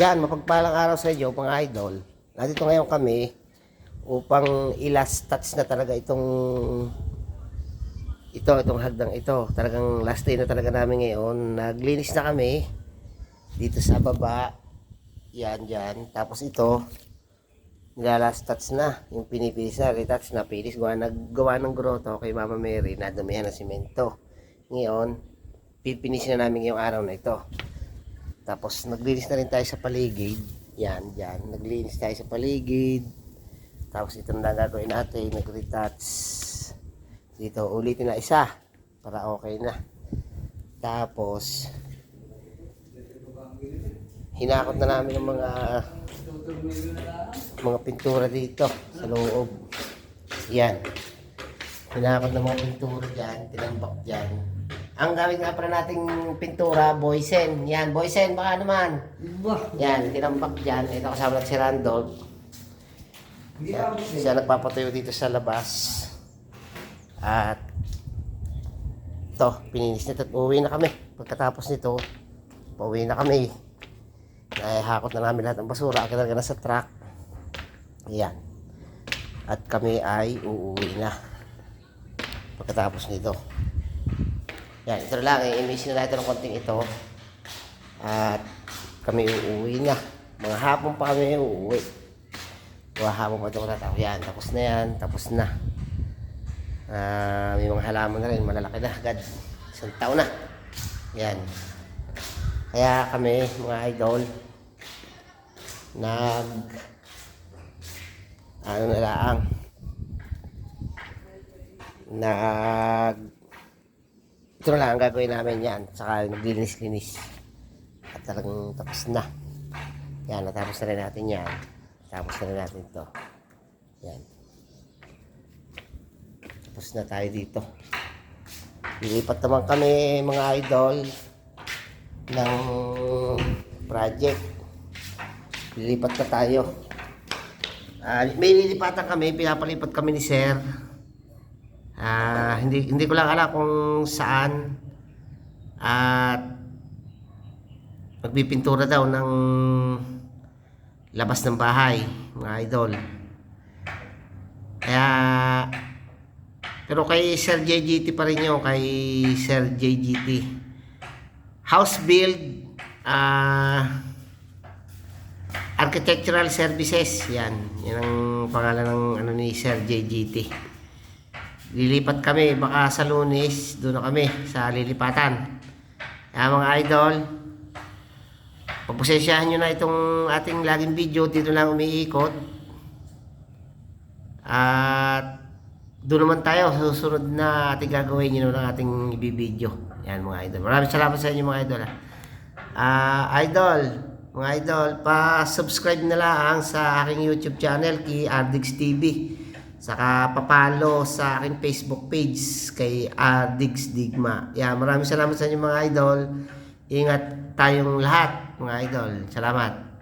Yan, mapagpalang araw sa inyo, mga idol. Nandito ngayon kami upang i-last touch na talaga itong hagdang ito. Talagang last day na talaga namin ngayon. Naglinis na kami dito sa baba. Yan, dyan. Tapos ito, nila-last touch na. Yung pinipilis na, retouch na, pilis. Naggawa ng groto kay Mama Mary na dumihan ng simento. Ngayon, pipinisin na namin yung araw na ito. Tapos naglinis na rin tayo sa paligid. Yan, dyan. Naglinis tayo sa paligid. Tapos ito na gagawin natin. Nag-retouch. Dito, ulitin na isa. Para okay na. Tapos, hinakot na namin ng mga pintura dito sa loob. Yan. Hinakot na mga pintura dyan. Tinambak dyan. Ang gamit nga pala nating pintura, Boysen. Yan, Boysen, baka naman. Yan, tinambak dyan. Ito kasama natin si Randolph. Yan, siya nagpapatuyo dito sa labas. At ito, pininis nito at uuwi na kami. Pagkatapos nito, pauwi na kami. Nahihakot na namin lahat ng basura. Kinarga na sa truck. Yan. At kami ay uuwi na. Pagkatapos nito. Yan, ito na lang, i-imisin na natin ng konting ito. At kami uuwi na. Mga hapon pa kami uuwi. Mga hapon pa ito matatapos. Yan, tapos na yan, tapos na. May mga halaman na rin, malalaki na agad. Isang taon na. Yan. Kaya kami, mga idol, ito na lang ang gagawin namin yan. Saka naglinis-linis. At talagang tapos na. Yan, natapos na rin natin yan. Tapos na rin natin ito. Yan. Tapos na tayo dito. Lilipat naman kami, mga idol, ng project. Lilipat na tayo. May lilipatan kami, pinapalipat kami ni Sir. Hindi ko lang alam kung saan. At magpipintura daw ng labas ng bahay, mga idol. Kaya pero kay Sir JGT pa rin yun, kay Sir JGT. House build architectural services. Yan ang pangalan ng ni Sir JGT. Lilipat kami, baka sa Lunes, doon na kami sa lilipatan. Kaya mga idol, pagpasensyahan nyo na itong ating laging video, dito lang umiikot. At doon naman tayo sa susunod na ating gagawin yun ng ating ibibideo. Yan mga idol. Maraming salamat sa inyo mga idol. Mga idol, pa-subscribe na lang sa aking YouTube channel, kay Ardig's TV. Saka papalo sa aking Facebook page kay Ardig's Digma. Yan, maraming salamat sa inyo mga idol. Ingat tayong lahat mga idol. Salamat.